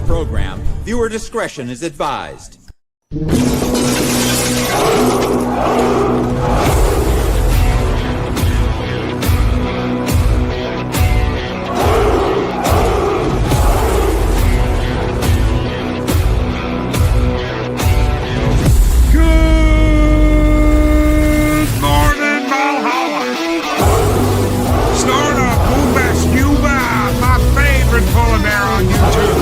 program, viewer discretion is advised. On YouTube.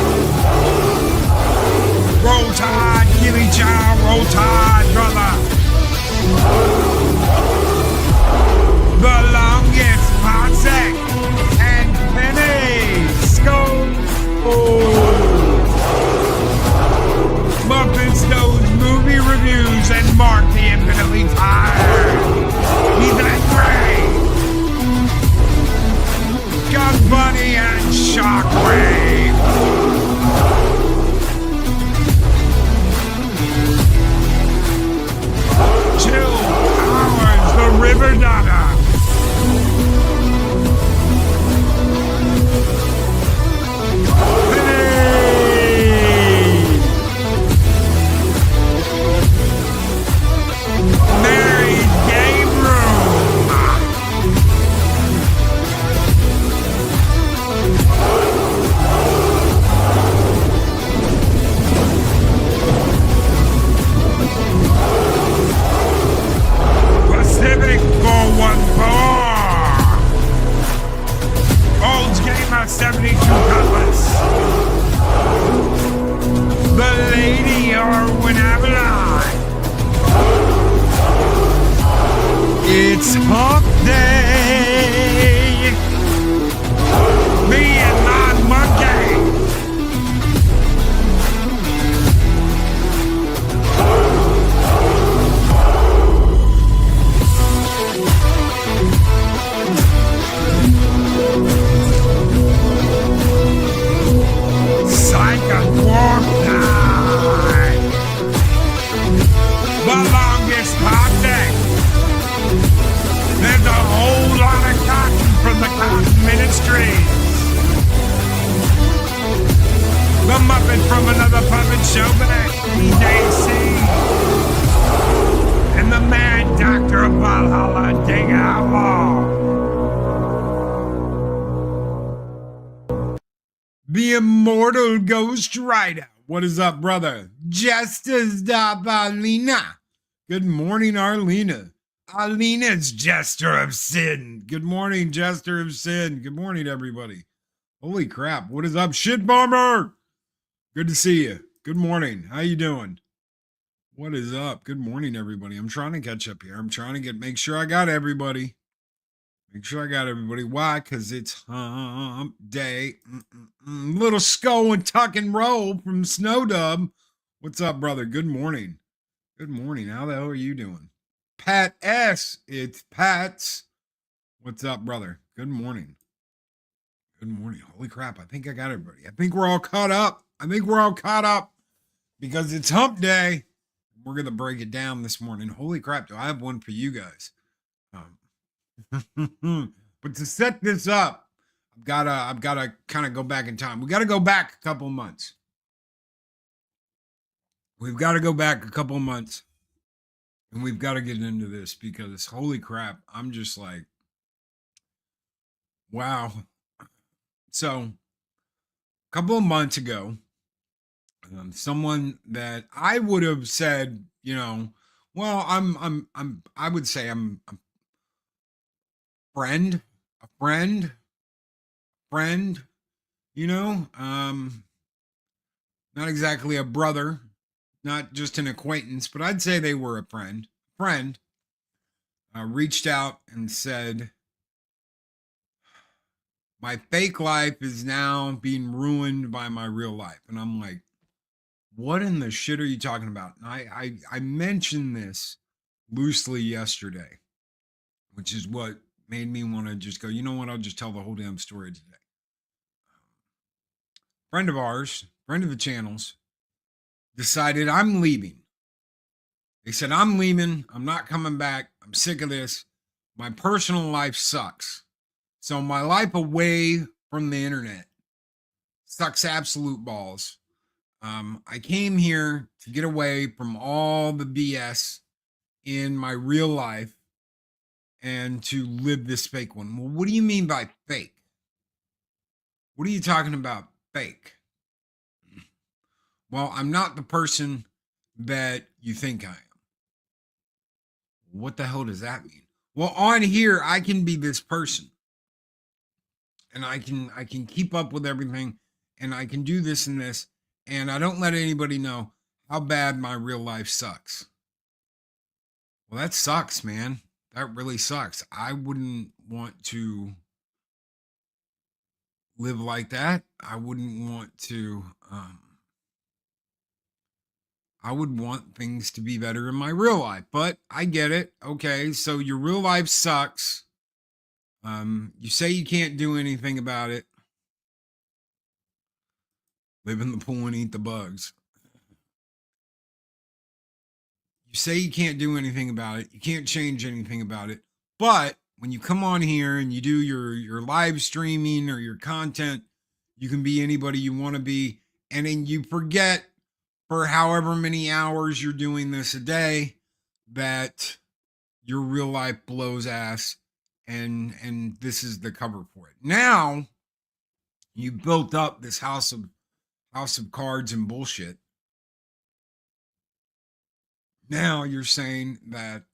Roll Tide, Gilly Chow, Roll Tide, brother. The longest Potsec and Penny Scope. Muppet Snow's movie reviews and Mark the Infinitely Tired. Ethan Gray. Gun Bunny and Shockwave. 2 hours, the River Donna. Mary's Game Room. Pacific 414. Olds Gamer 72 Cutlass. The Lady Arwen Avalon. It's Hump Day. Me and my monkey. The longest hot day. There's a whole lot of cotton from the Cotton Ministries. The Muppet from Another Puppet Show, but EJC. And the Mad Doctor of Valhalla, Dig Outlaw. The Immortal Ghost Rider. What is up, brother? Justice Arlena. Good morning, Arlena. Arlena's Jester of Sin. Good morning, Jester of Sin. Good morning, everybody. Holy crap. What is up, Shit Bomber? Good to see you. Good morning. How you doing? What is up? Good morning, everybody. I'm trying to catch up here. I'm trying to make sure I got everybody. Make sure I got everybody. Why? Because it's hump day. Little skull and tuck and roll from Snowdub. What's up, brother? Good morning. Good morning. How the hell are you doing? Pat S. It's Pat's. What's up, brother? Good morning. Good morning. Holy crap. I think I got everybody. I think we're all caught up. Because it's hump day. We're going to break it down this morning. Holy crap. Do I have one for you guys? But to set this up, I've gotta kind of go back in time. We got to go back a couple of months. We've got to go back a couple of months, and we've got to get into this because holy crap, I'm just like, wow. So, a couple of months ago, someone that I would have said, well, I would say I'm friend, not exactly a brother, not just an acquaintance, but I'd say they were a friend, reached out and said, my fake life is now being ruined by my real life. And I'm like, what in the shit are you talking about? And I mentioned this loosely yesterday, which is what made me want to just go, you know what, I'll just tell the whole damn story today. Friend of ours, friend of the channel's, decided I'm leaving. They said, I'm leaving. I'm not coming back. I'm sick of this. My personal life sucks. So my life away from the internet sucks absolute balls. I came here to get away from all the BS in my real life and to live this fake one. Well, what do you mean by fake? What are you talking about, fake? Well, I'm not the person that you think I am. What the hell does that mean? Well, on here, I can be this person. And I can keep up with everything, and I can do this and this, and I don't let anybody know how bad my real life sucks. Well, that sucks, man. That really sucks. I wouldn't want to live like that. I wouldn't want to I would want things to be better in my real life, but I get it. Okay, so your real life sucks. You say you can't do anything about it. Live in the pool and eat the bugs. You say you can't do anything about it. You can't change anything about it. But when you come on here and you do your live streaming or your content, you can be anybody you want to be. And then you forget for however many hours you're doing this a day that your real life blows ass, and this is the cover for it. Now you built up this house of cards and bullshit. Now you're saying that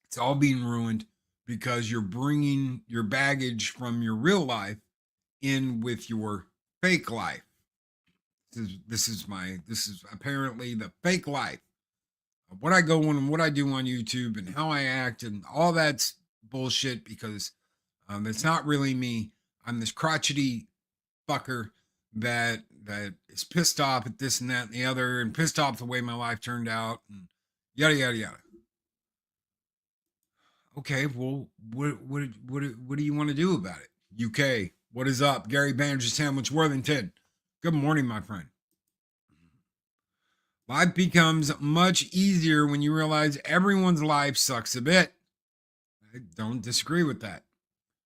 it's all being ruined because you're bringing your baggage from your real life in with your fake life. This is apparently the fake life. What I go on and what I do on YouTube and how I act and all that's bullshit because it's not really me. I'm this crotchety fucker that is pissed off at this and that and the other and pissed off the way my life turned out and yada yada yada. Okay, well, what do you want to do about it? UK, what is up? Gary Banjo Sandwich Worthington. Good morning, my friend. Life becomes much easier when you realize everyone's life sucks a bit. I don't disagree with that.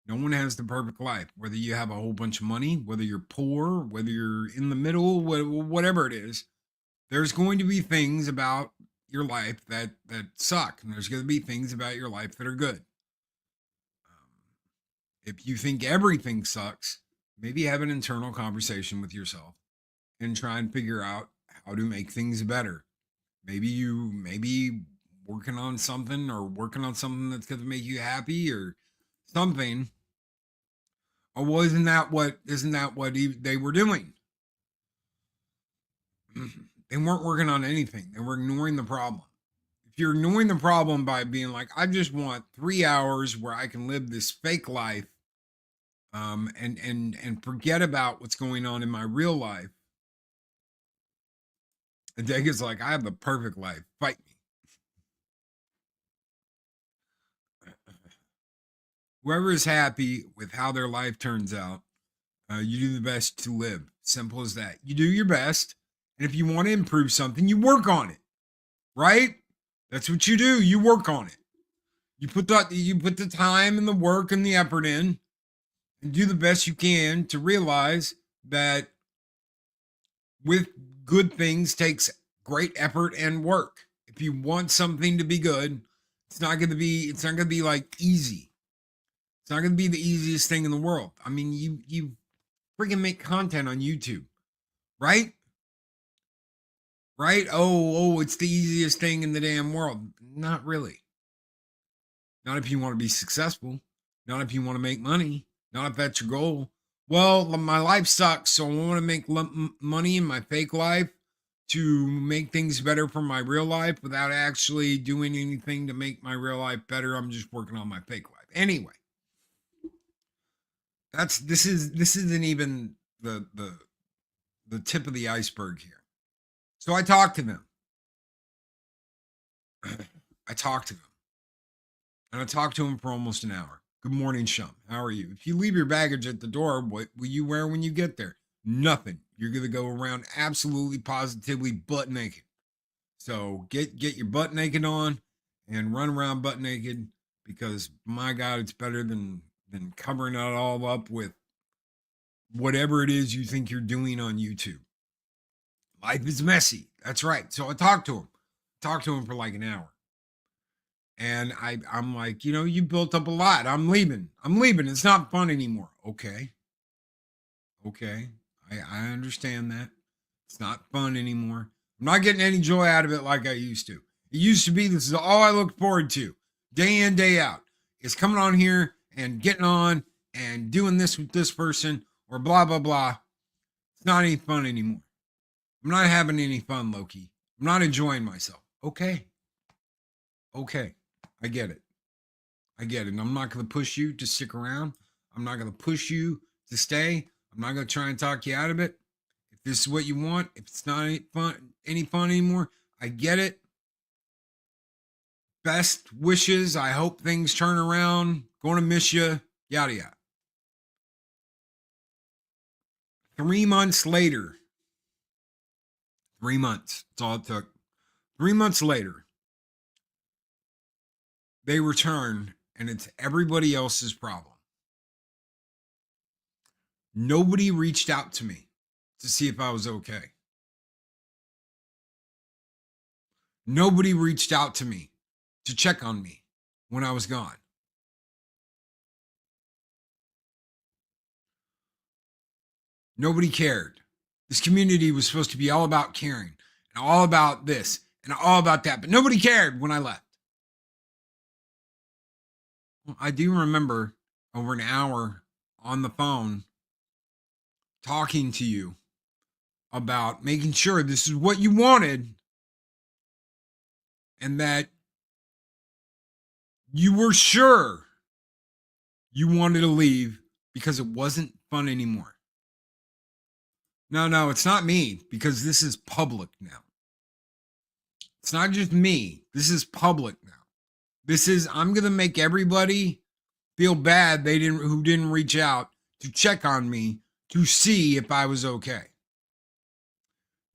No one has the perfect life. Whether you have a whole bunch of money, whether you're poor, whether you're in the middle, whatever it is, there's going to be things about your life that suck, and there's going to be things about your life that are good. If you think everything sucks, maybe have an internal conversation with yourself and try and figure out how to make things better. Maybe working on something that's going to make you happy or something. Or well, isn't that what they were doing? They weren't working on anything. They were ignoring the problem. If you're ignoring the problem by being like, I just want 3 hours where I can live this fake life, and forget about what's going on in my real life. And Dega's like, I have the perfect life. Fight me. Whoever is happy with how their life turns out, you do the best to live. Simple as that. You do your best. And if you want to improve something, you work on it. Right? That's what you do. You work on it. You put the time and the work and the effort in and do the best you can to realize that with good things takes great effort and work. If you want something to be good, it's not going to be like easy. It's not going to be the easiest thing in the world. I mean, you freaking make content on YouTube, right? Right? Oh, it's the easiest thing in the damn world. Not really. Not if you want to be successful. Not if you want to make money. Not if that's your goal. Well, my life sucks, so I want to make money in my fake life to make things better for my real life without actually doing anything to make my real life better. I'm just working on my fake life. Anyway, this isn't even the tip of the iceberg here. So I talked to them. And I talked to them for almost an hour. Good morning, Shum. How are you? If you leave your baggage at the door, what will you wear when you get there? Nothing. You're going to go around absolutely positively butt naked. So get your butt naked on and run around butt naked because my God, it's better than covering it all up with whatever it is you think you're doing on YouTube. Life is messy. That's right. So I talked to him. Talked to him for like an hour. And I'm like, you built up a lot. I'm leaving. It's not fun anymore. Okay. I understand that. It's not fun anymore. I'm not getting any joy out of it like I used to. It used to be, this is all I looked forward to, day in, day out. It's coming on here and getting on and doing this with this person or blah, blah, blah. It's not any fun anymore. I'm not having any fun, Loki. I'm not enjoying myself. Okay. I get it. And I'm not going to push you to stick around. I'm not going to push you to stay. I'm not going to try and talk you out of it. If this is what you want, if it's not any fun anymore, I get it. Best wishes. I hope things turn around. Going to miss you. Yada, yada. 3 months later. 3 months. That's all it took. 3 months later, they return, and it's everybody else's problem. Nobody reached out to me to see if I was okay. Nobody reached out to me to check on me when I was gone. Nobody cared. This community was supposed to be all about caring and all about this and all about that, but nobody cared when I left. Well, I do remember over an hour on the phone talking to you about making sure this is what you wanted and that you were sure you wanted to leave because it wasn't fun anymore. No, it's not me, because this is public now. It's not just me. This is public now. I'm going to make everybody feel bad who didn't reach out to check on me to see if I was okay.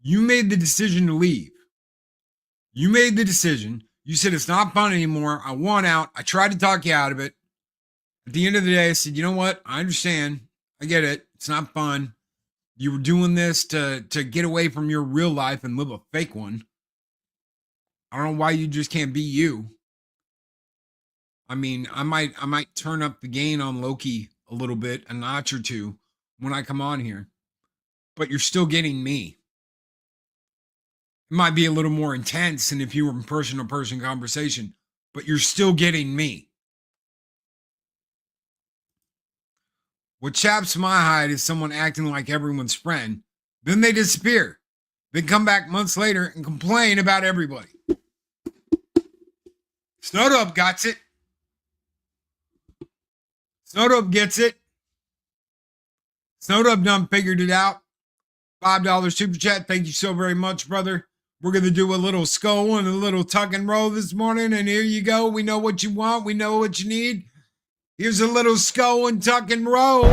You made the decision to leave. You made the decision. You said it's not fun anymore. I want out. I tried to talk you out of it. At the end of the day, I said, you know what? I understand. I get it. It's not fun. You were doing this to get away from your real life and live a fake one. I don't know why you just can't be you. I mean, I might turn up the gain on Loki a little bit, a notch or two, when I come on here. But you're still getting me. It might be a little more intense than if you were in person-to-person conversation, but you're still getting me. What chaps my hide is someone acting like everyone's friend. Then they disappear. They come back months later and complain about everybody. Snowdub gets it. Snowdub gets it. Snowdub done figured it out. $5 super chat. Thank you so very much, brother. We're going to do a little skull and a little tuck and roll this morning. And here you go. We know what you want. We know what you need. Here's a little skull and tuck and roll.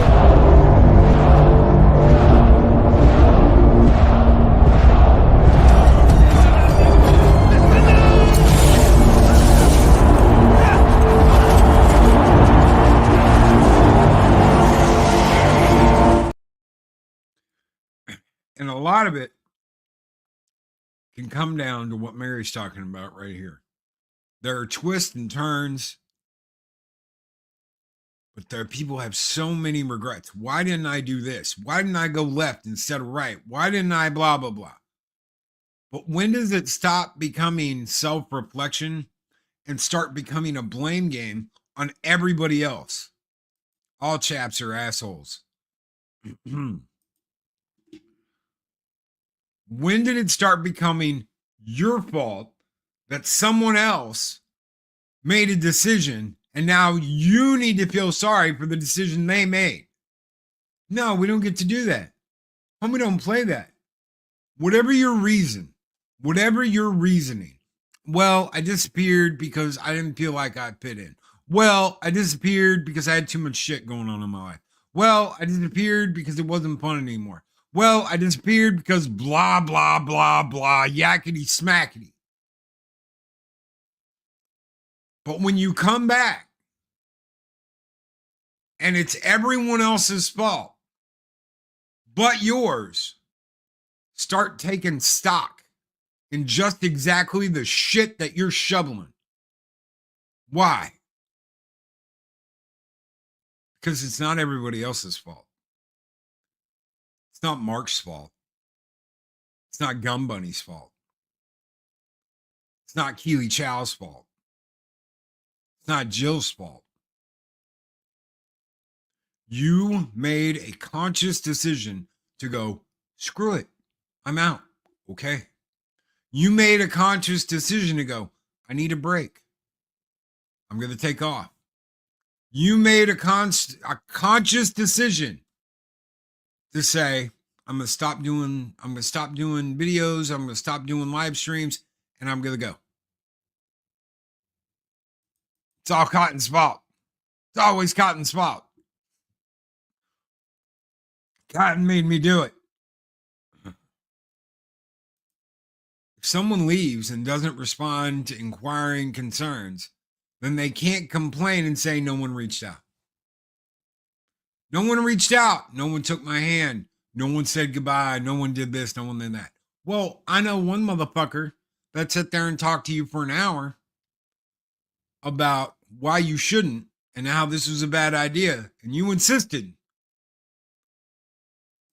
And a lot of it can come down to what Mary's talking about right here. There are twists and turns, but people have so many regrets. Why didn't I do this? Why didn't I go left instead of right? Why didn't I blah, blah, blah? But when does it stop becoming self-reflection and start becoming a blame game on everybody else? All chaps are assholes. When did it start becoming your fault that someone else made a decision and now you need to feel sorry for the decision they made? No, we don't get to do that. Homie, don't play that. Whatever your reason, whatever your reasoning. Well, I disappeared because I didn't feel like I fit in. Well, I disappeared because I had too much shit going on in my life. Well, I disappeared because it wasn't fun anymore. Well, I disappeared because blah, blah, blah, blah, yakety smackety. But when you come back and it's everyone else's fault but yours, Start taking stock in just exactly the shit that you're shoveling. Why? Because it's not everybody else's fault. It's not Mark's fault. It's not Gum Bunny's fault. It's not Keely Chow's fault. It's not Jill's fault. You made a conscious decision to go, screw it, I'm out. Okay. You made a conscious decision to go, I need a break. I'm going to take off. You made a conscious decision to say, I'm going to stop doing videos. I'm going to stop doing live streams, and I'm going to go. It's all Cotton's fault. It's always Cotton's fault. Cotton made me do it. If someone leaves and doesn't respond to inquiring concerns, then they can't complain and say no one reached out. No one reached out. No one took my hand. No one said goodbye. No one did this. No one did that. Well, I know one motherfucker that sat there and talked to you for an hour about why you shouldn't and how this was a bad idea. And you insisted.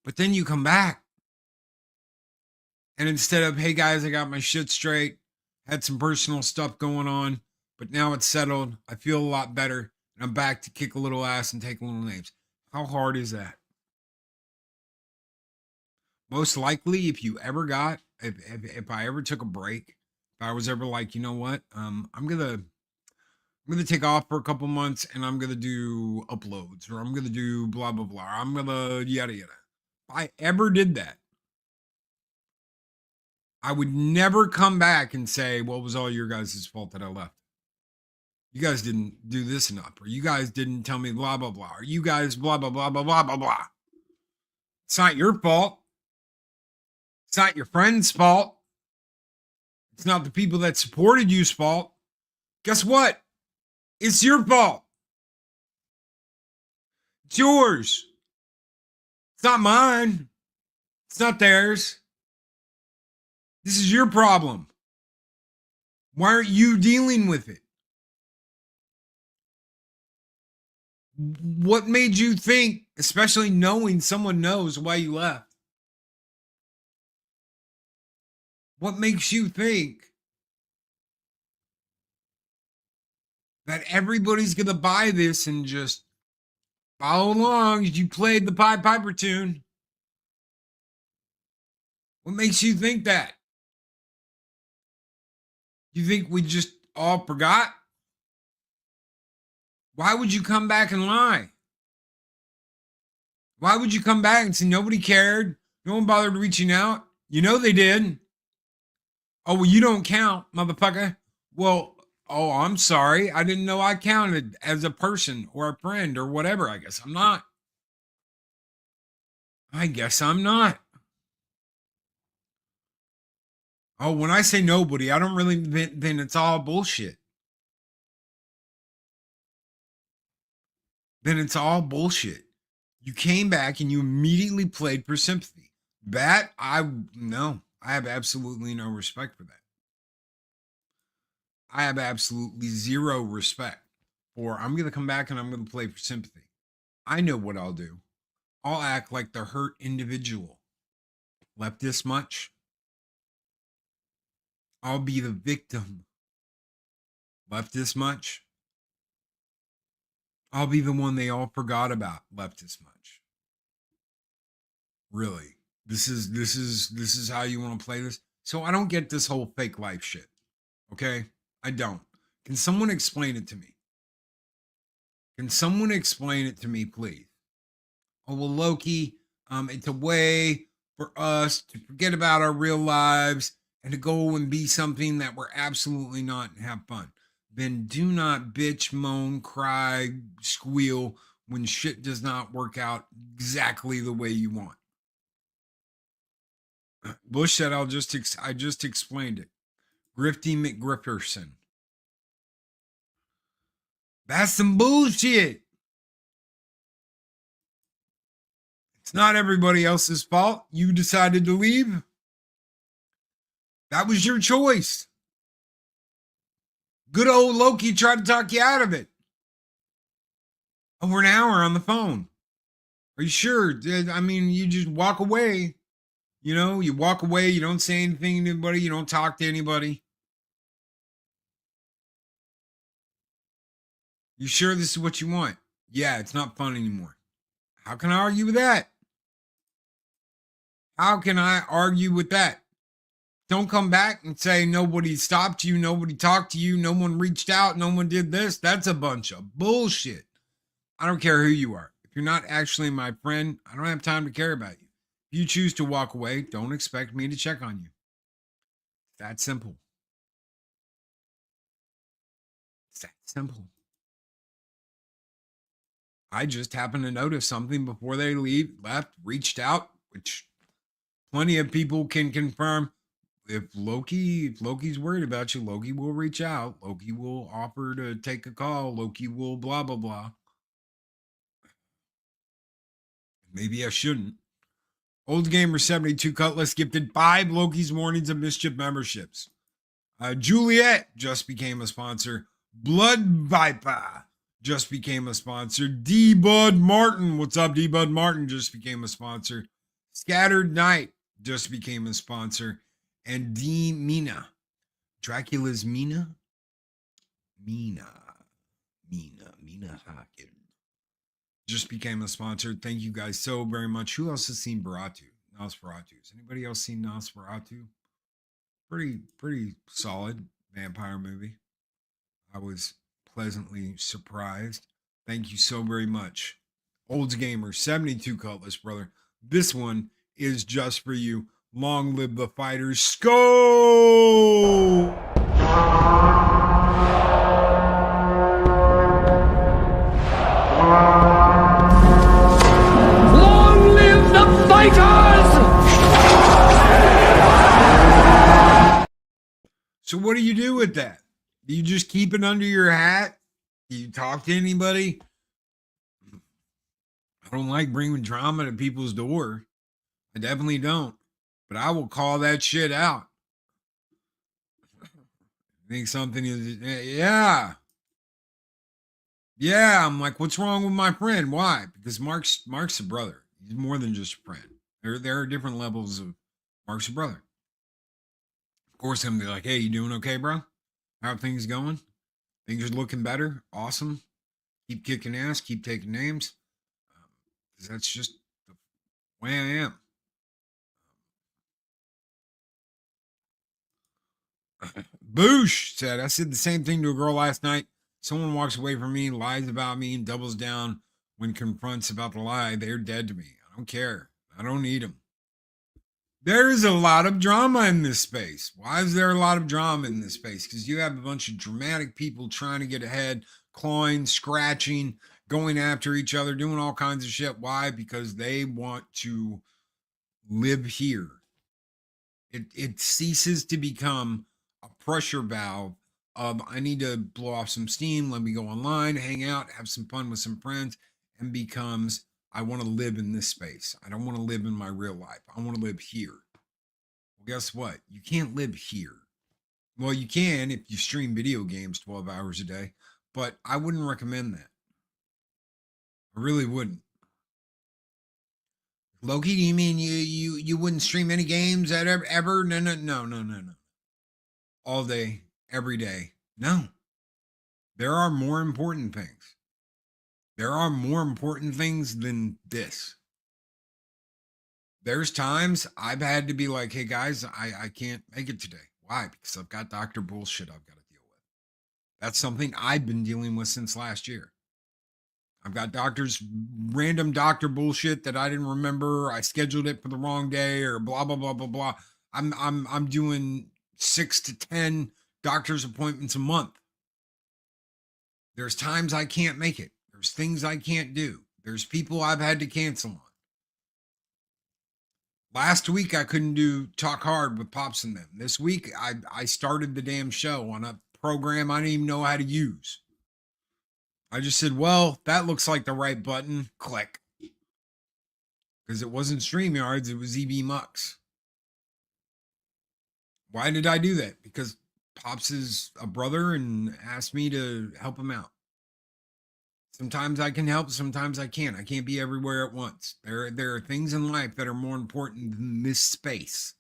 But then you come back. And instead of, hey guys, I got my shit straight, had some personal stuff going on, but now it's settled. I feel a lot better. And I'm back to kick a little ass and take little names. How hard is that? Most likely, if I ever took a break, if I was ever like, you know what, I'm gonna take off for a couple months and I'm gonna do uploads, or I'm gonna do blah blah blah, or I'm gonna yada yada. If I ever did that, I would never come back and say, well, it was all your guys' fault that I left. You guys didn't do this enough, or you guys didn't tell me blah blah blah, or you guys blah blah blah blah blah blah blah. It's not your fault. It's not your friend's fault. It's not the people that supported you's fault. Guess what? It's your fault. It's yours. It's not mine. It's not theirs. This is your problem. Why aren't you dealing with it? What made you think, especially knowing someone knows why you left? What makes you think that everybody's going to buy this and just follow along as you played the Pied Piper tune? What makes you think that? You think we just all forgot? Why would you come back and lie? Why would you come back and say nobody cared? No one bothered reaching out? You know they did. Oh, well, you don't count, motherfucker. Well, oh, I'm sorry. I didn't know I counted as a person or a friend or whatever. I guess I'm not. Oh, when I say nobody, I don't really, then it's all bullshit. Then it's all bullshit. You came back and you immediately played for sympathy. That, I have absolutely no respect for that. I have absolutely zero respect for, I'm going to come back and I'm going to play for sympathy. I know what I'll do. I'll act like the hurt individual. Left this much. I'll be the victim. Left this much. I'll be the one they all forgot about. Left this much. Really. This is how you want to play this. So I don't get this whole fake life shit. Okay? I don't. Can someone explain it to me? Can someone explain it to me, please? Oh, well, Loki, it's a way for us to forget about our real lives and to go and be something that we're absolutely not and have fun. Then do not bitch, moan, cry, squeal when shit does not work out exactly the way you want. Bush said, I just explained it. Grifty McGrifferson. That's some bullshit. It's not everybody else's fault. You decided to leave. That was your choice. Good old Loki tried to talk you out of it. Over an hour on the phone. Are you sure? I mean, you just walk away. You know, you walk away. You don't say anything to anybody. You don't talk to anybody. You sure this is what you want? Yeah, it's not fun anymore. How can I argue with that? How can I argue with that? Don't come back and say nobody stopped you, nobody talked to you, no one reached out, no one did this. That's a bunch of bullshit. I don't care who you are. If you're not actually my friend, I don't have time to care about you. If you choose to walk away, don't expect me to check on you. That simple. It's that simple. I just happened to notice something before they left, reached out, which plenty of people can confirm. If Loki's worried about you, Loki will reach out. Loki will offer to take a call. Loki will blah, blah, blah. Maybe I shouldn't. Old Gamer 72 Cutlass gifted 5 Loki's Warnings of Mischief memberships. Juliet just became a sponsor. Blood Viper just became a sponsor. D Bud Martin, what's up, D Bud Martin, just became a sponsor. Scattered Night just became a sponsor. And D Mina, Dracula's Mina Haken just became a sponsor. Thank you guys so very much. Who else has seen Nosferatu? Has anybody else seen Nosferatu? Pretty solid vampire movie. I was pleasantly surprised. Thank you so very much. Olds Gamer 72 Cutlass, brother. This one is just for you. Long live the fighters. Skull! Long live the fighters! So what do you do with that? Do you just keep it under your hat? Do you talk to anybody? I don't like bringing drama to people's door. I definitely don't. But I will call that shit out. I think something is, yeah. Yeah, I'm like, what's wrong with my friend? Why? Because Mark's a brother. He's more than just a friend. There are different levels of Mark's a brother. Of course, I'm like, hey, you doing okay, bro? How are things going? Things are looking better. Awesome. Keep kicking ass. Keep taking names. That's just the way I am. Boosh said, I said the same thing to a girl last night. Someone walks away from me, lies about me, and doubles down when confronts about the lie. They're dead to me. I don't care. I don't need them. There's a lot of drama in this space. Why is there a lot of drama in this space? Because you have a bunch of dramatic people trying to get ahead, clawing, scratching, going after each other, doing all kinds of shit. Why? Because they want to live here. It ceases to become a pressure valve of I need to blow off some steam, let me go online, hang out, have some fun with some friends, and becomes I want to live in this space. I don't want to live in my real life. I want to live here. Well, guess what? You can't live here. Well, you can if you stream video games 12 hours a day, but I wouldn't recommend that. I really wouldn't. Loki, do you mean you wouldn't stream any games ever? No. All day, every day. No. There are more important things. There are more important things than this. There's times I've had to be like, hey guys, I can't make it today. Why? Because I've got doctor bullshit I've got to deal with. That's something I've been dealing with since last year. I've got random doctor bullshit that I didn't remember. I scheduled it for the wrong day or blah, blah, blah, blah, blah. I'm doing 6 to 10 doctor's appointments a month. There's times I can't make it. There's things I can't do. There's people I've had to cancel on. Last week, I couldn't do Talk Hard with Pops and them. This week, I started the damn show on a program I didn't even know how to use. I just said, well, that looks like the right button. Click. Because it wasn't StreamYards, it was EB Mux. Why did I do that? Because Pops is a brother and asked me to help him out. Sometimes I can help, sometimes I can't. I can't be everywhere at once. There are things in life that are more important than this space.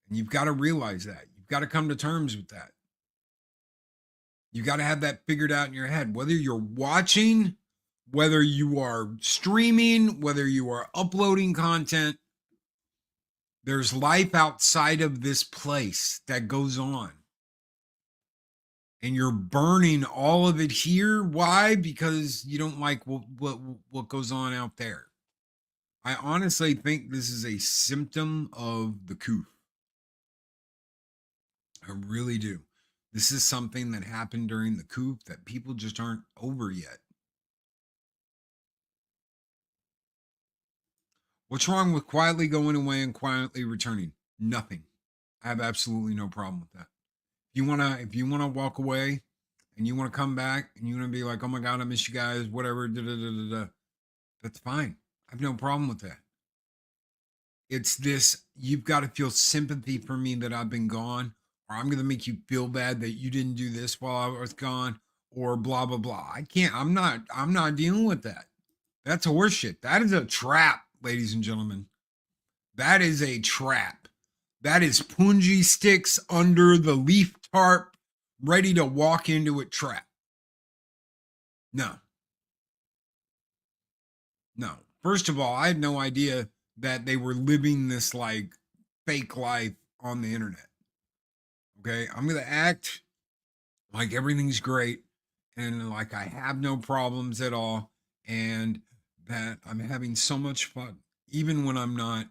And you've got to realize that. You've got to come to terms with that. You got to have that figured out in your head. Whether you're watching, whether you are streaming, whether you are uploading content, there's life outside of this place that goes on. And you're burning all of it here. Why? Because you don't like what goes on out there. I honestly think this is a symptom of the coup. I really do. This is something that happened during the coup that people just aren't over yet. What's wrong with quietly going away and quietly returning? Nothing. I have absolutely no problem with that. If you wanna walk away and you wanna come back and you wanna be like, oh my God, I miss you guys, whatever, that's fine. I have no problem with that. It's this, you've got to feel sympathy for me that I've been gone, or I'm gonna make you feel bad that you didn't do this while I was gone, or blah blah blah. I'm not dealing with that. That's horseshit. That is a trap, ladies and gentlemen. That is a trap. That is punji sticks under the leaf tarp, ready to walk into a trap. No. First of all, I had no idea that they were living this like fake life on the internet. Okay, I'm going to act like everything's great and like I have no problems at all and that I'm having so much fun, even when I'm not,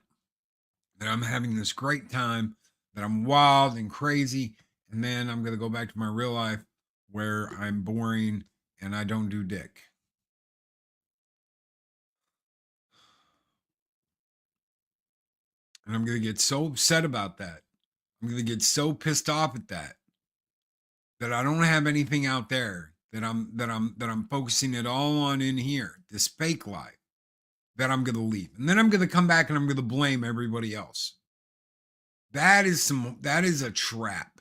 that I'm having this great time, that I'm wild and crazy. And then I'm going to go back to my real life where I'm boring and I don't do dick. And I'm going to get so upset about that. I'm going to get so pissed off at that I don't have anything out there, that I'm focusing it all on in here, this fake life, that I'm going to leave. And then I'm going to come back and I'm going to blame everybody else. That is a trap.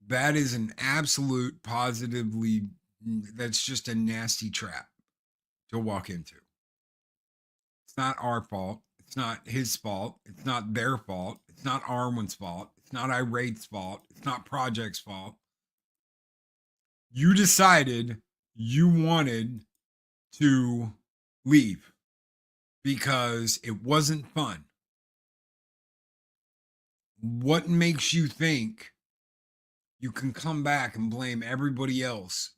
That is an absolute positively, that's just a nasty trap to walk into. It's not our fault. It's not his fault. It's not their fault. It's not Arwen's fault. It's not Irate's fault. It's not Project's fault. You decided you wanted to leave because it wasn't fun. What makes you think you can come back and blame everybody else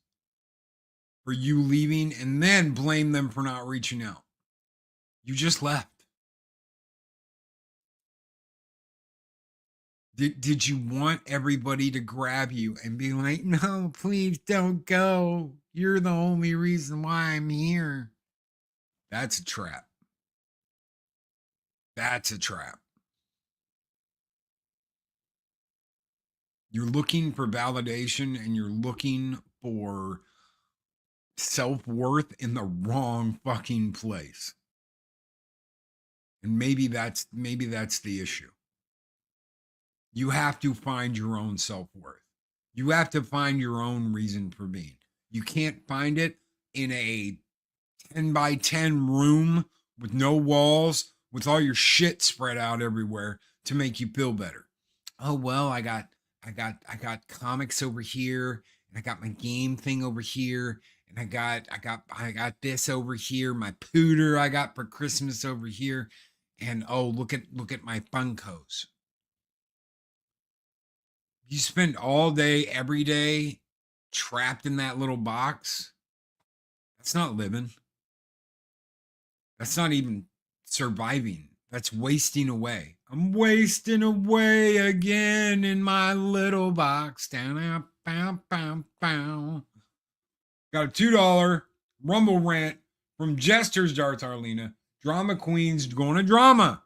for you leaving and then blame them for not reaching out? You just left. Did you want everybody to grab you and be like, no, please don't go. You're the only reason why I'm here. That's a trap. That's a trap. You're looking for validation and you're looking for self-worth in the wrong fucking place. And maybe that's the issue. You have to find your own self-worth. You have to find your own reason for being. You can't find it in a 10 by 10 room with no walls, with all your shit spread out everywhere to make you feel better. Oh, well, I got comics over here, and I got my game thing over here, and I got this over here, my pooter I got for Christmas over here, and oh, look at my Funkos. You spend all day, every day, trapped in that little box. That's not living. That's not even surviving. That's wasting away. I'm wasting away again in my little box. Down, bow, bow, bow. Got a $2 Rumble rant from Jester's Darts Arlena. Drama queens going to drama.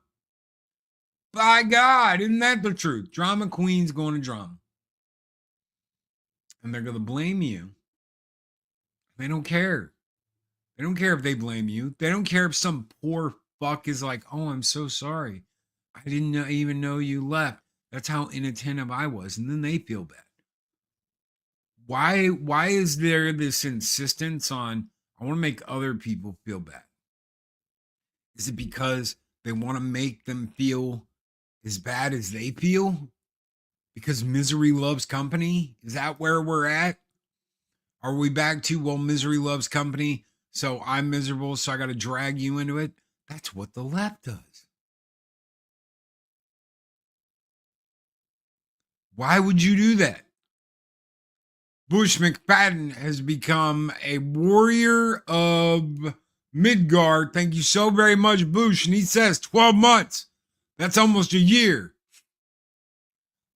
By God, isn't that the truth? Drama queens going to drama. And they're going to blame you. They don't care. They don't care if they blame you. They don't care if some poor fuck is like, oh, I'm so sorry. I didn't even know you left. That's how inattentive I was. And then they feel bad. Why is there this insistence on, I want to make other people feel bad? Is it because they want to make them feel as bad as they feel? Because misery loves company? Is that where we're at? Are we back to, well, misery loves company, so I'm miserable, so I got to drag you into it? That's what the left does. Why would you do that? Bush McFadden has become a warrior of Midgard. Thank you so very much, Bush. And he says 12 months. That's almost a year.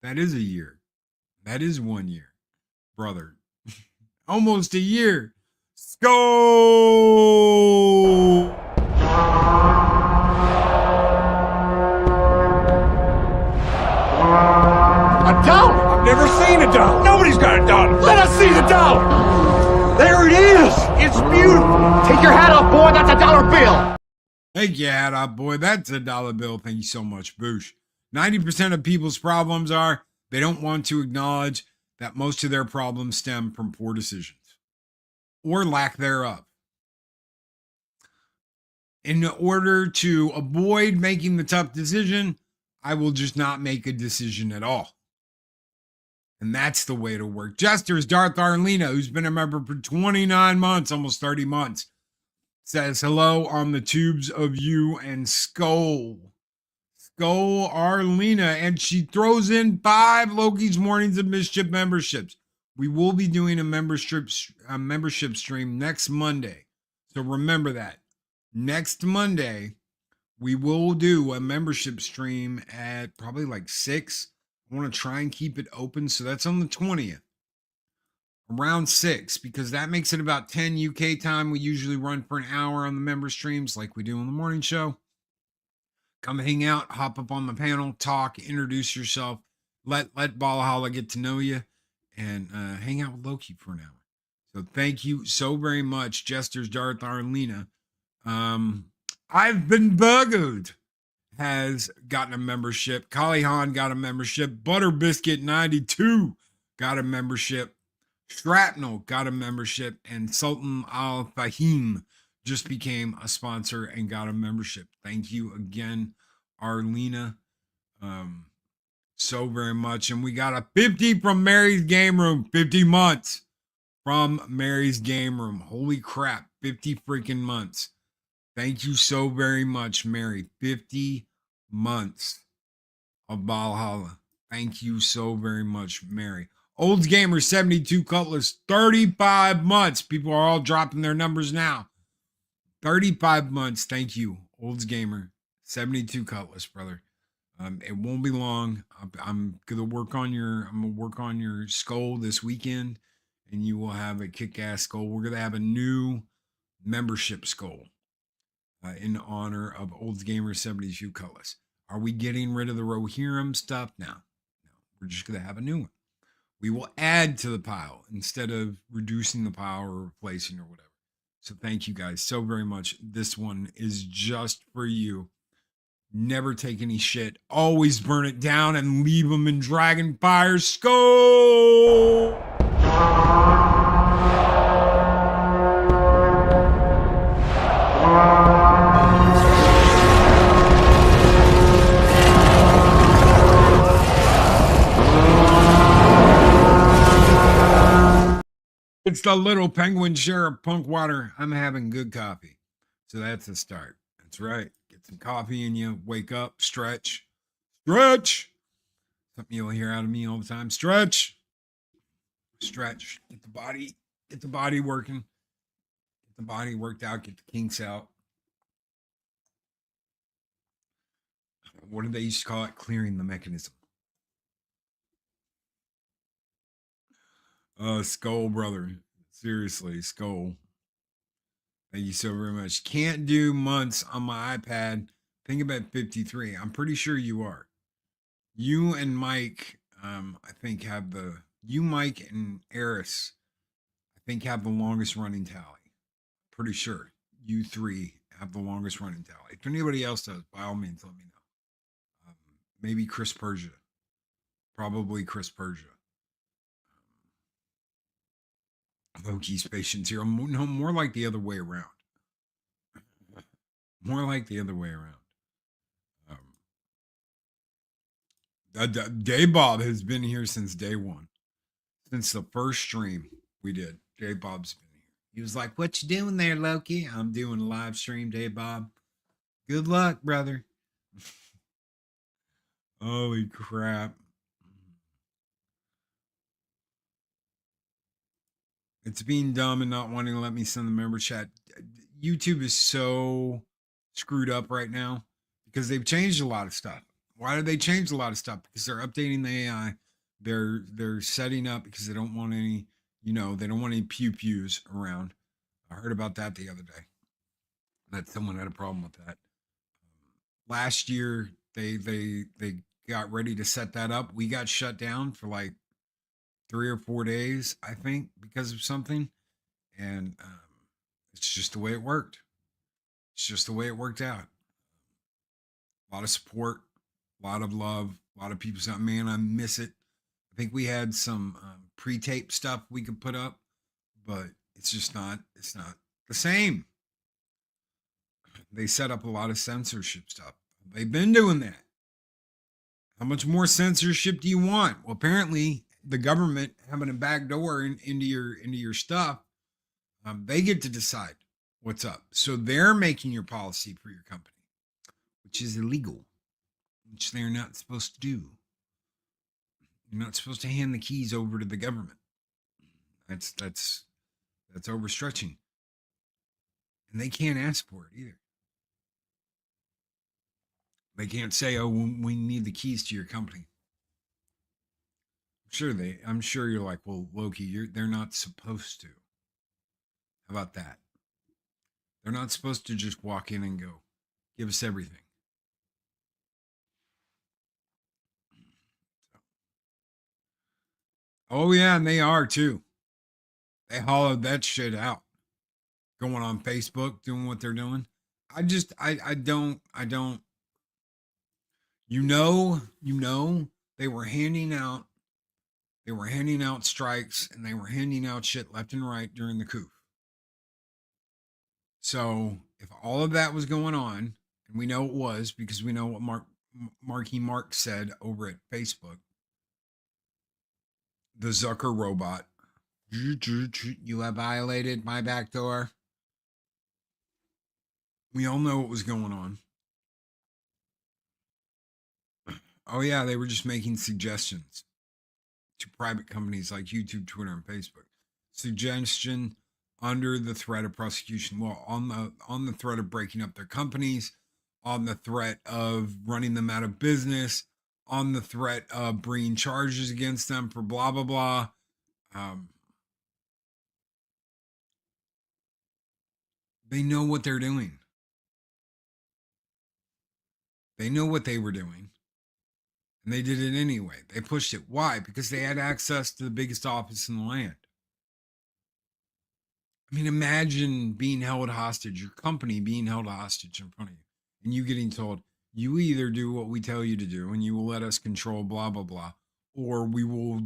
That is a year. That is 1 year, brother. Almost a year. Skull! A dollar? I've never seen a dollar. Nobody's got a dollar. Let us see the dollar. There it is. It's beautiful. Take your hat off, boy. That's a dollar bill. Take your hat off, boy. That's a dollar bill. Thank you so much, Boosh. 90% of people's problems are they don't want to acknowledge that most of their problems stem from poor decisions or lack thereof. In order to avoid making the tough decision, I will just not make a decision at all. And that's the way to work. Jester's Darth Arlena, who's been a member for 29 months, almost 30 months, says hello on the tubes of you and Skull. Skull Arlena. And she throws in 5 Loki's Mornings of Mischief memberships. We will be doing a membership stream next Monday. So remember that. Next Monday, we will do a membership stream at probably like 6. I want to try and keep it open. So that's on the 20th. Around 6, because that makes it about 10 UK time. We usually run for an hour on the member streams like we do on the morning show. Come hang out, hop up on the panel, talk, introduce yourself. Let Valhalla get to know you and hang out with Loki for an hour. So thank you so very much, Jester's Darth Arlena. I've been buggered. Has gotten a membership. Kalihan got a membership. Butter Biscuit 92 got a membership. Shrapnel got a membership. And Sultan Al Fahim just became a sponsor and got a membership. Thank you again, Arlena. So very much. And we got a 50 from Mary's Game Room. 50 months from Mary's Game Room. Holy crap. 50 freaking months. Thank you so very much, Mary. 50 months of Valhalla. Thank you so very much, Mary. Olds Gamer 72 Cutlass, 35 months. People are all dropping their numbers now. 35 months. Thank you, Olds Gamer 72 Cutlass, brother. It won't be long. I'm gonna work on your skull this weekend, and you will have a kick-ass skull. We're gonna have a new membership skull. In honor of Olds Gamer 72 Cutlass. Are we getting rid of the Rohirrim stuff? No. We're just going to have a new one. We will add to the pile instead of reducing the pile or replacing or whatever. So thank you guys so very much. This one is just for you. Never take any shit. Always burn it down and leave them in dragon fire. Skull! It's the little penguin sheriff punk water. I'm having good coffee. So that's a start. That's right. Get some coffee in you. Wake up. Stretch. Stretch. Something you'll hear out of me all the time. Stretch. Stretch. Get the body working. Get the body worked out. Get the kinks out. What did they used to call it? Clearing the mechanism. Skull, brother. Seriously, Skull. Thank you so very much. Can't do months on my iPad. Think about 53. I'm pretty sure you are. You and Mike, I think Mike and Eris, I think have the longest running tally. Pretty sure you 3 have the longest running tally. If anybody else does, by all means, let me know. Maybe Chris Persia. Probably Chris Persia. Loki's patient zero. No, more like the other way around. More like the other way around. Dave Bob has been here since day one. Since the first stream we did. Dave Bob's been here. He was like, "What you doing there, Loki?" I'm doing a live stream, Dave Bob. Good luck, brother. Holy crap. It's being dumb and not wanting to let me send the member chat. YouTube is so screwed up right now because they've changed a lot of stuff. Why did they change a lot of stuff? Because they're updating the AI. They're setting up because they don't want any, they don't want any pew-pews around. I heard about that the other day. That someone had a problem with that. Last year, they got ready to set that up. We got shut down for like 3 or 4 days, I think, because of something. And it's just the way it worked. It's just the way it worked out. A lot of support, a lot of love, a lot of people saying, "Man, I miss it." I think we had some pre-tape stuff we could put up, but it's not the same. They set up a lot of censorship stuff. They've been doing that. How much more censorship do you want? Well, apparently the government having a back door into your stuff, they get to decide what's up. So they're making your policy for your company, which is illegal, which they're not supposed to do. You're not supposed to hand the keys over to the government. That's overstretching. And they can't ask for it either. They can't say, "Oh, we need the keys to your company." I'm sure you're like, "Well, Loki, they're not supposed to." How about that? They're not supposed to just walk in and go, "Give us everything." Oh yeah, and they are too. They hollowed that shit out. Going on Facebook, doing what they're doing. I don't. They were handing out strikes and they were handing out shit left and right during the coup. So if all of that was going on, and we know it was because we know what Mark said over at Facebook, the Zucker robot, "You have violated my back door." We all know what was going on. Oh yeah, they were just making suggestions to private companies like YouTube, Twitter, and Facebook. Suggestion under the threat of prosecution. Well, on the threat of breaking up their companies, on the threat of running them out of business, on the threat of bringing charges against them for blah blah blah. They know what they're doing. They know what they were doing. And they did it anyway. They pushed it. Why? Because they had access to the biggest office in the land. I mean, imagine being held hostage, your company being held hostage in front of you, and you getting told, "You either do what we tell you to do and you will let us control blah, blah, blah, or we will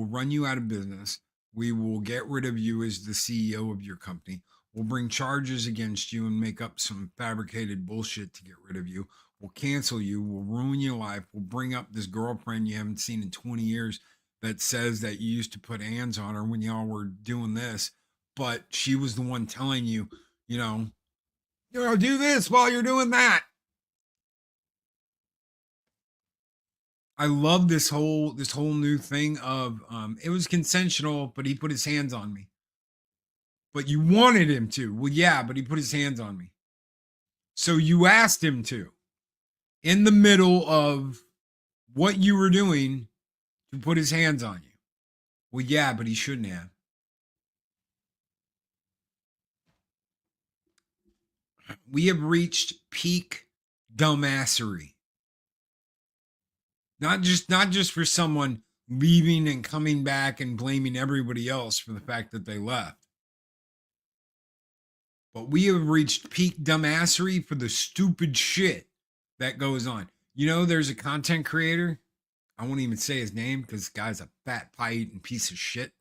run you out of business. We will get rid of you as the CEO of your company. We'll bring charges against you and make up some fabricated bullshit to get rid of you. We'll cancel you. We'll ruin your life. We'll bring up this girlfriend you haven't seen in 20 years that says that you used to put hands on her when y'all were doing this. But she was the one telling you, do this while you're doing that." I love this whole new thing of it was consensual, but he put his hands on me. But you wanted him to. Well, yeah, but he put his hands on me. So you asked him to, in the middle of what you were doing, to put his hands on you. Well, yeah, but he shouldn't have. We have reached peak dumbassery. Not just for someone leaving and coming back and blaming everybody else for the fact that they left. But we have reached peak dumbassery for the stupid shit that goes on. You know, there's a content creator. I won't even say his name because the guy's a fat pie eating piece of shit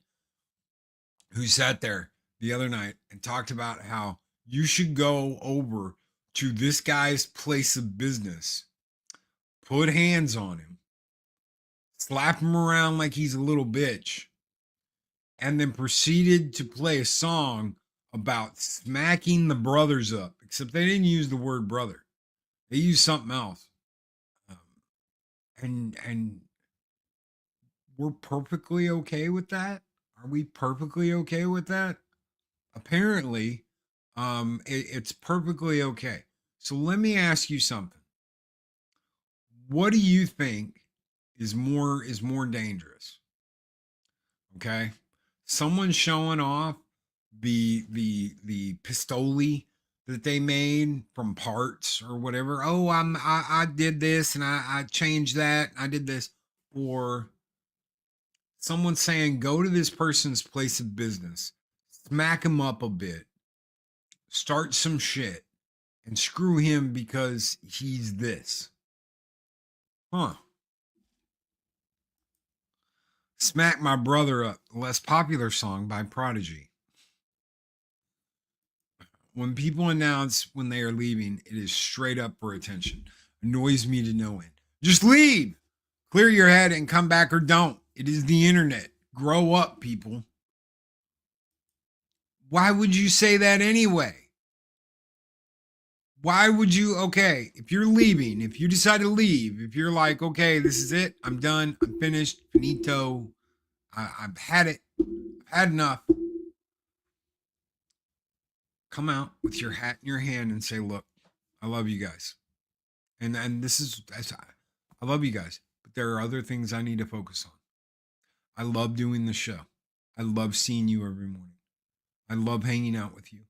who sat there the other night and talked about how you should go over to this guy's place of business, put hands on him, slap him around like he's a little bitch, and then proceeded to play a song about smacking the brothers up, except they didn't use the word brother. They used something else. And we're perfectly okay with that. Are we perfectly okay with that? Apparently, it's perfectly okay. So let me ask you something. What do you think is more dangerous? Okay, someone showing off the pistoli that they made from parts or whatever. Oh, I did this and I changed that. I did this. Or someone saying, go to this person's place of business, smack him up a bit, start some shit, and screw him because he's this. Huh. Smack My Brother Up, a less popular song by Prodigy. When people announce when they are leaving, it is straight up for attention. Annoys me to no end. Just leave. Clear your head and come back or don't. It is the internet. Grow up, people. Why would you say that anyway? Why would you? Okay, if you're leaving, if you decide to leave, if you're like, okay, this is it, I'm done, I'm finished, finito, I've had it, I've had enough. Come out with your hat in your hand and say, look, I love you guys. And I love you guys, but there are other things I need to focus on. I love doing the show. I love seeing you every morning. I love hanging out with you.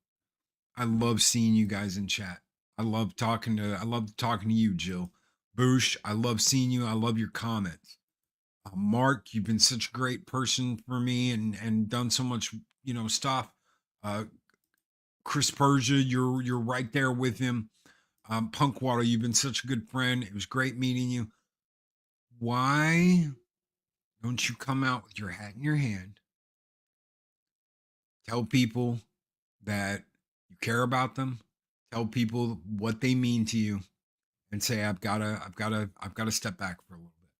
I love seeing you guys in chat. I love talking to you, Jill. Boosh, I love seeing you. I love your comments. Mark, you've been such a great person for me and done so much, stuff. Chris Persia, you're right there with him. Punkwater, you've been such a good friend. It was great meeting you. Why don't you come out with your hat in your hand? Tell people that you care about them. Tell people what they mean to you, and say, I've got to step back for a little bit.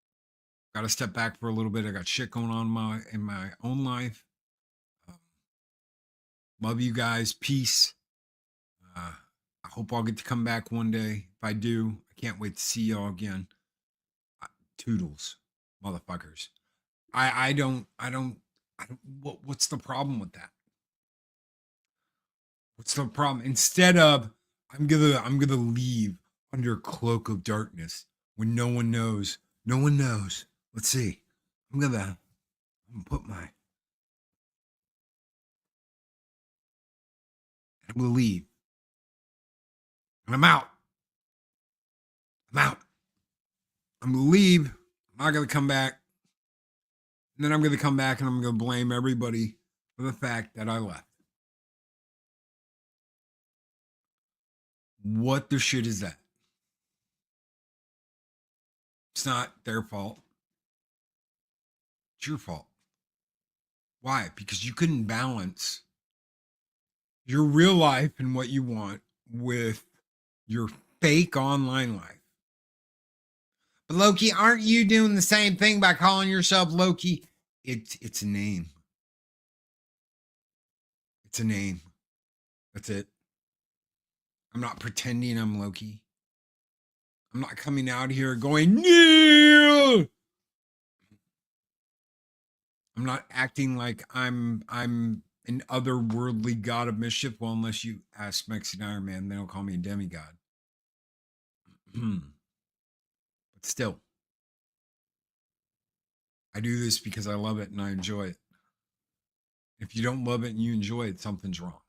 Got to step back for a little bit. I got shit going on in my own life. Love you guys. Peace. I hope I'll get to come back one day. If I do, I can't wait to see y'all again. Toodles, motherfuckers. I don't. What's the problem with that? What's the problem? Instead of I'm gonna leave under a cloak of darkness when no one knows. No one knows. Let's see. I'm gonna put my. I'm gonna leave. And I'm out. I'm out. I'm gonna leave. I'm not gonna come back. And then I'm gonna come back and I'm gonna blame everybody for the fact that I left. What the shit is that? It's not their fault. It's your fault. Why? Because you couldn't balance your real life and what you want with your fake online life. But Loki, aren't you doing the same thing by calling yourself Loki? It's a name. It's a name. That's it. I'm not pretending I'm Loki. I'm not coming out here going, Neil. I'm not acting like I'm an otherworldly god of mischief. Well, unless you ask Mexican Iron Man, they don't call me a demigod. But still, I do this because I love it and I enjoy it. If you don't love it and you enjoy it, something's wrong.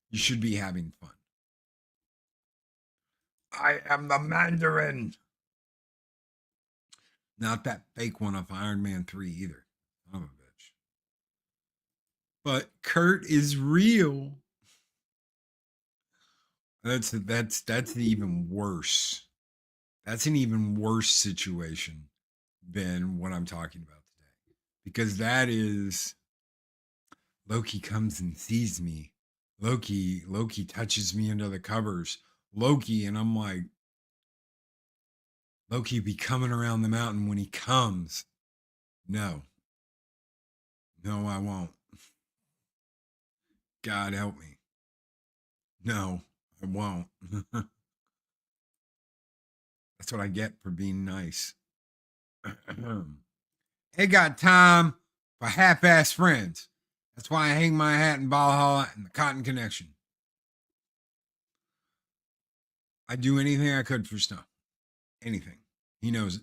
You should be having fun. I am the Mandarin. Not that fake one of Iron Man 3 either. Son of a bitch. But Kurt is real. That's even worse. That's an even worse situation than what I'm talking about today. Because that is Loki comes and sees me. Loki touches me under the covers. Loki, and I'm like, Loki be coming around the mountain when he comes. No. No, I won't. God help me. No, I won't. That's what I get for being nice. Ain't got time for half-ass friends. That's why I hang my hat in Valhalla and the Cotton Connection. I do anything I could for Snow. Anything. He knows it.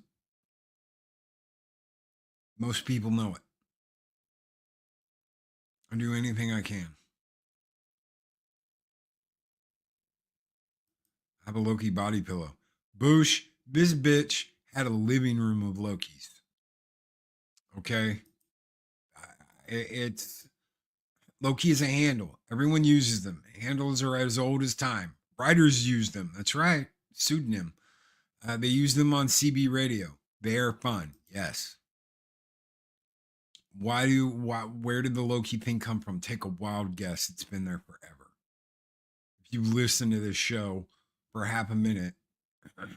Most people know it. I do anything I can. I have a Loki body pillow. Boosh, this bitch had a living room of Lokis. Okay? It's Loki is a handle. Everyone uses them. Handles are as old as time. Writers use them. That's right. Pseudonym. They use them on CB radio. They are fun. Yes. Where did the Loki thing come from? Take a wild guess. It's been there forever. If you listen to this show for half a minute, the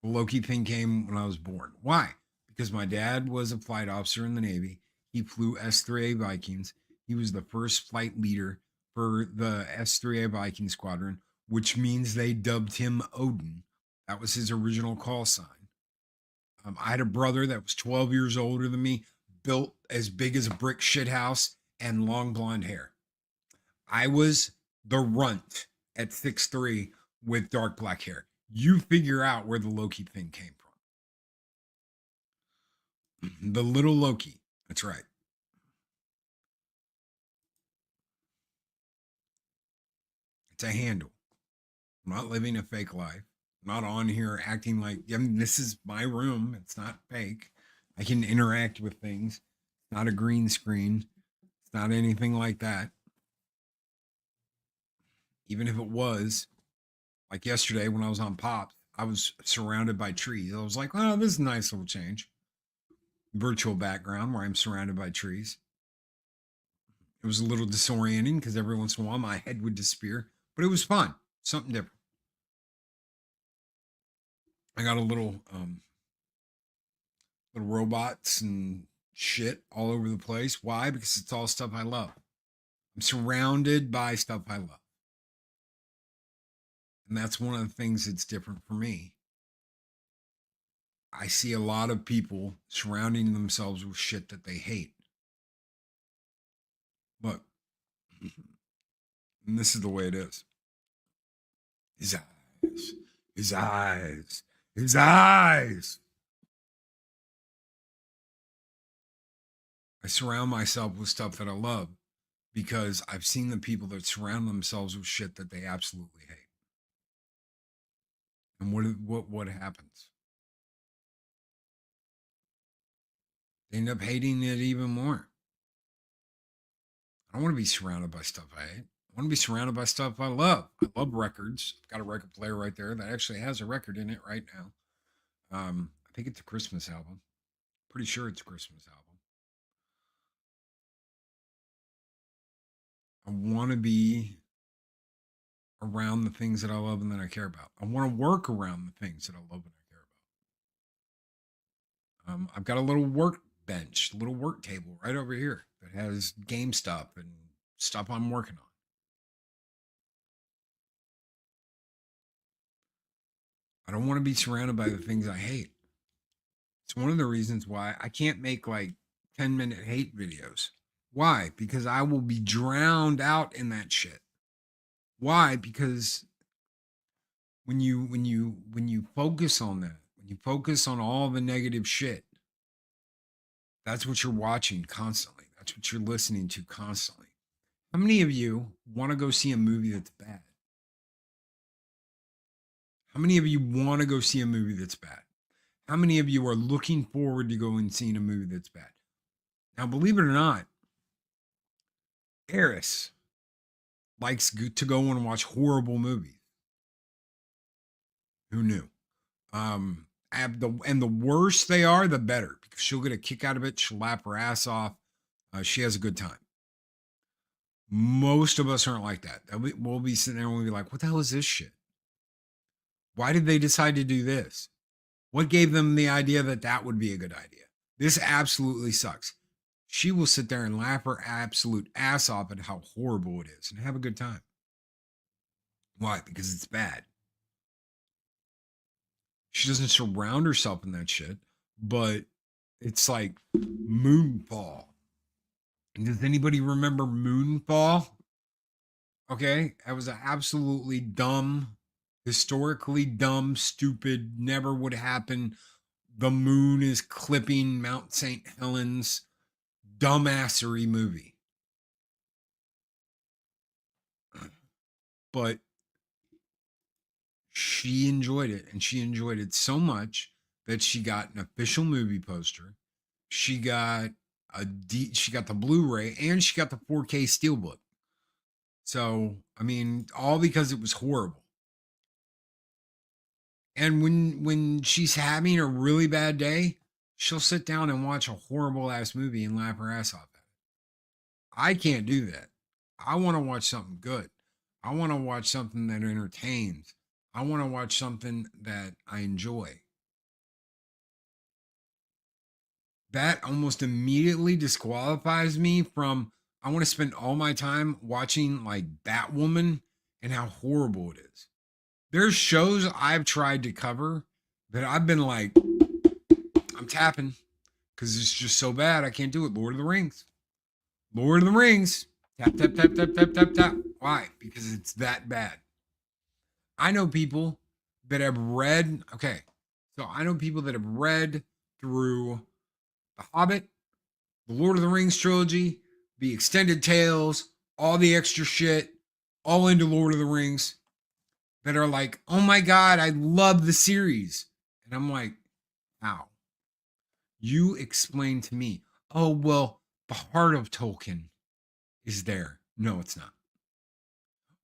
Loki thing came when I was born. Why? Because my dad was a flight officer in the Navy. He flew S-3A Vikings. He was the first flight leader for the S-3A Viking squadron, which means they dubbed him Odin. That was his original call sign. I had a brother that was 12 years older than me, built as big as a brick shithouse, and long blonde hair. I was the runt at 6'3" with dark black hair. You figure out where the Loki thing came from. The little Loki. That's right. It's a handle. I'm not living a fake life. I'm not on here acting like, I mean, this is my room. It's not fake. I can interact with things. It's not a green screen. It's not anything like that. Even if it was, like yesterday when I was on Pops, I was surrounded by trees. I was like, oh, this is a nice little change. Virtual background where I'm surrounded by trees. It was a little disorienting because every once in a while my head would disappear, but it was fun. Something different. I got a little robots and shit all over the place. Why? Because it's all stuff I love. I'm surrounded by stuff I love. And that's one of the things that's different for me. I see a lot of people surrounding themselves with shit that they hate. Look, and this is the way it is. His eyes, his eyes, his eyes. I surround myself with stuff that I love because I've seen the people that surround themselves with shit that they absolutely hate. And what happens? They end up hating it even more. I don't want to be surrounded by stuff I hate. I want to be surrounded by stuff I love. I love records. I've got a record player right there that actually has a record in it right now. I think it's a Christmas album. Pretty sure it's a Christmas album. I want to be around the things that I love and that I care about. I want to work around the things that I love and I care about. I've got a little workbench, a little work table right over here that has game stuff and stuff I'm working on. I don't want to be surrounded by the things I hate. It's one of the reasons why I can't make like 10-minute hate videos. Why? Because I will be drowned out in that shit. Why? Because when you focus on that, when you focus on all the negative shit, that's what you're watching constantly. That's what you're listening to constantly. How many of you want to go see a movie that's bad? How many of you want to go see a movie that's bad? How many of you are looking forward to going and seeing a movie that's bad? Now, believe it or not, Eris likes to go and watch horrible movies. Who knew? And the worse they are, the better, because she'll get a kick out of it. She'll laugh her ass off. She has a good time. Most of us aren't like that. We'll be sitting there and we'll be like, what the hell is this shit? Why did they decide to do this? What gave them the idea that that would be a good idea? This absolutely sucks. She will sit there and laugh her absolute ass off at how horrible it is and have a good time. Why? Because it's bad. She doesn't surround herself in that shit, but it's like Moonfall. Does anybody remember Moonfall? Okay, that was an absolutely dumb, historically dumb, stupid, never would happen. The moon is clipping Mount St. Helens, dumbassery movie. But she enjoyed it, and she enjoyed it so much that she got an official movie poster. She got she got the Blu-ray, and she got the 4K Steelbook. So, I mean, all because it was horrible. And when she's having a really bad day, she'll sit down and watch a horrible ass movie and laugh her ass off at it. I can't do that. I want to watch something good. I want to watch something that entertains. I want to watch something that I enjoy. That almost immediately disqualifies me from, I want to spend all my time watching like Batwoman and how horrible it is. There's shows I've tried to cover that I've been like, I'm tapping because it's just so bad. I can't do it. Lord of the Rings. Lord of the Rings. Tap, tap, tap, tap, tap, tap, tap. Why? Because it's that bad. I know people that have read, okay, so I know people that have read through The Hobbit, the Lord of the Rings trilogy, the extended tales, all the extra shit, all into Lord of the Rings, that are like, oh my God, I love the series. And I'm like, how? You explain to me, oh, well, the heart of Tolkien is there. No, it's not.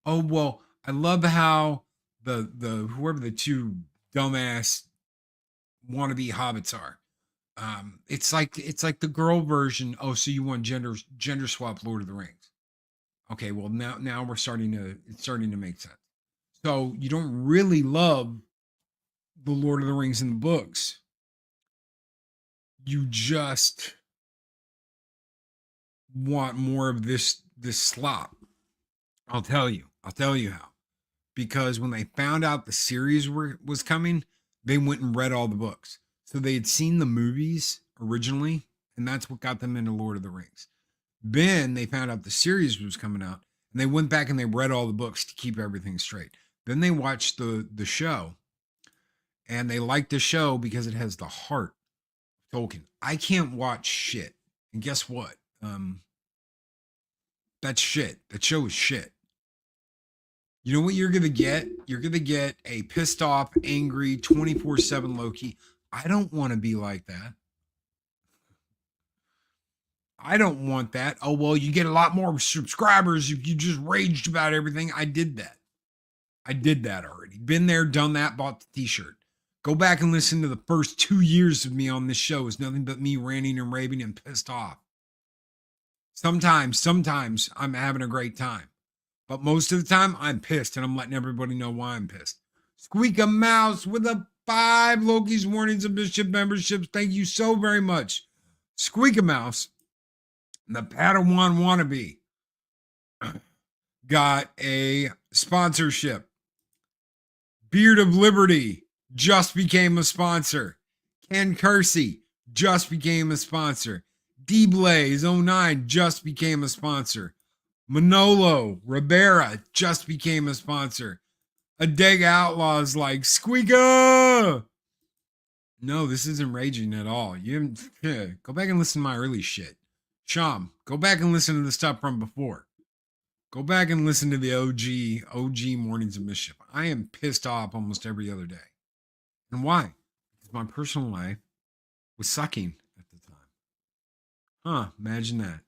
Oh, well, I love how the whoever the two dumbass wannabe hobbits are. It's like the girl version. Oh, so you want gender swap Lord of the Rings? Okay, well now it's starting to make sense. So you don't really love the Lord of the Rings in the books. You just want more of this slop. I'll tell you how. Because when they found out the series was coming, they went and read all the books. So they had seen the movies originally, and that's what got them into Lord of the Rings. Then they found out the series was coming out, and they went back and they read all the books to keep everything straight. Then they watched the show, and they liked the show because it has the heart of Tolkien. I can't watch shit. And guess what? That's shit. That show is shit. You know what you're going to get? You're going to get a pissed off, angry, 24/7 Loki. I don't want to be like that. I don't want that. Oh, well, you get a lot more subscribers if you just raged about everything. I did that. I did that already. Been there, done that, bought the t-shirt. Go back and listen to the first 2 years of me on this show. It's nothing but me ranting and raving and pissed off. Sometimes I'm having a great time. But most of the time, I'm pissed, and I'm letting everybody know why I'm pissed. Squeak a Mouse with a 5 Loki's Warnings of Mischief memberships. Thank you so very much. Squeak a Mouse, the Padawan wannabe, got a sponsorship. Beard of Liberty just became a sponsor. Ken Kersey just became a sponsor. D-Blaze09 just became a sponsor. Manolo Rivera just became a sponsor. Adega Outlaws like Squeaka. No, this isn't raging at all. You go back and listen to my early shit. Sham, go back and listen to the stuff from before. Go back and listen to the OG Mornings of Mischief. I am pissed off almost every other day. And why? Because my personal life was sucking at the time. Huh, imagine that.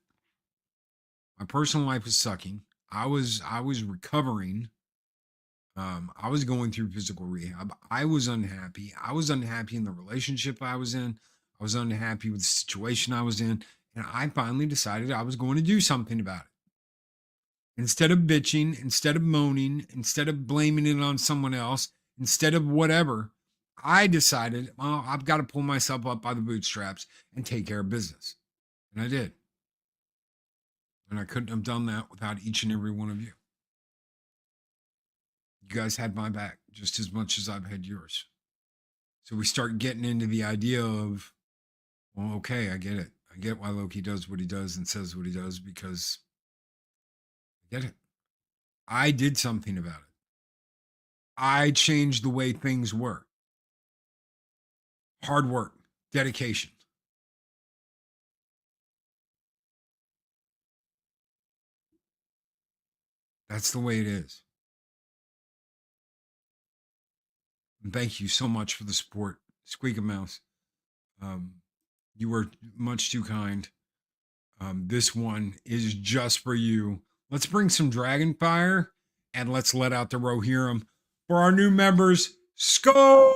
My personal life was sucking. I was recovering I was going through physical rehab. I was unhappy. I was unhappy in the relationship I was in. I was unhappy with the situation I was in. And I finally decided I was going to do something about it. Instead of bitching, instead of moaning, instead of blaming it on someone else, instead of whatever, I decided, well, I've got to pull myself up by the bootstraps and take care of business. And I did. And I couldn't have done that without each and every one of you. You guys had my back just as much as I've had yours. So we start getting into the idea of, well, okay, I get it. I get why Loki does what he does and says what he does, because I get it. I did something about it. I changed the way things were. Hard work, dedication. That's the way it is. And thank you so much for the support, Squeak a Mouse. You were much too kind. This one is just for you. Let's bring some dragon fire and let's let out the Rohirrim for our new members. Skull!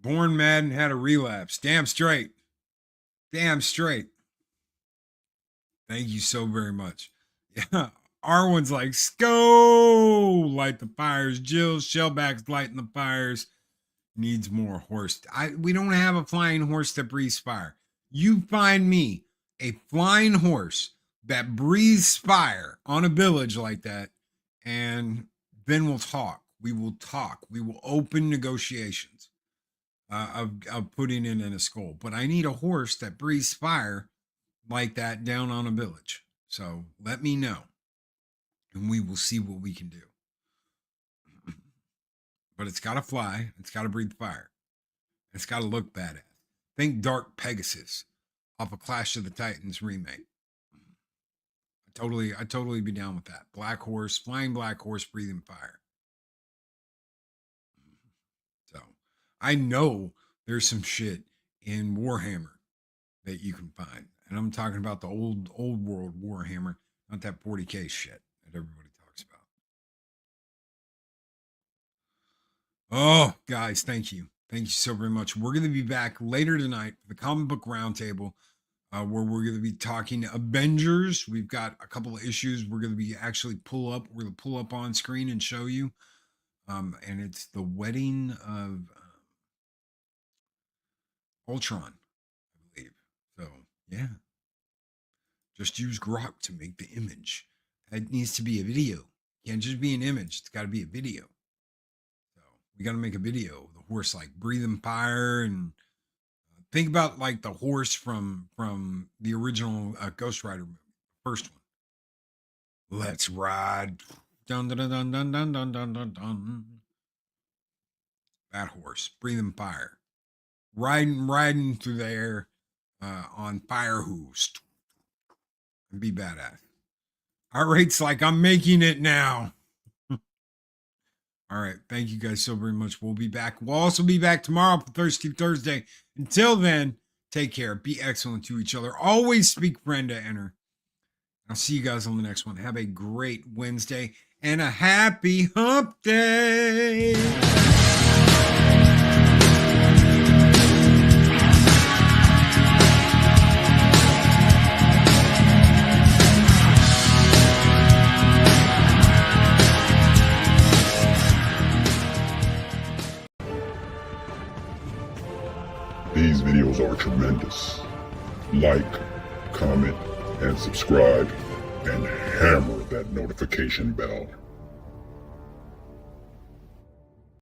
Born mad and had a relapse. Damn straight. Damn straight. Thank you so very much. Yeah. Arwen's like, Sko! Light the fires. Jill, Shellback's lighting the fires. Needs more horse. We don't have a flying horse that breathes fire. You find me a flying horse that breathes fire on a village like that, and then we'll talk. We will talk. We will open negotiations. Of putting in a skull, but I need a horse that breathes fire like that down on a village. So let me know, and we will see what we can do. But it's got to fly. It's got to breathe fire. It's got to look badass. Think Dark Pegasus off a Clash of the Titans remake. I totally be down with that. Black horse, flying black horse, breathing fire. I know there's some shit in Warhammer that you can find. And I'm talking about the old world Warhammer, not that 40K shit that everybody talks about. Oh, guys, thank you. Thank you so very much. We're going to be back later tonight for the Comic Book Roundtable, where we're going to be talking Avengers. We've got a couple of issues we're going to be actually we're going to pull up on screen and show you. And it's the wedding of Ultron, I believe. So, yeah. Just use Grok to make the image. It needs to be a video. It can't just be an image. It's got to be a video. So, we got to make a video. The horse, like, breathing fire. And think about, like, the horse from the original Ghost Rider movie. First one. Let's ride. Dun, dun, dun, dun, dun, dun, dun, dun, dun, dun. That horse, breathing fire. Riding through the air on fire hooves. And be badass. Heart rate's like I'm making it now. All right. Thank you guys so very much. We'll be back. We'll also be back tomorrow for Thirsty Thursday. Until then, take care. Be excellent to each other. Always speak friend to enter. I'll see you guys on the next one. Have a great Wednesday and a happy hump day. These videos are tremendous. Like, comment, and subscribe, and hammer that notification bell.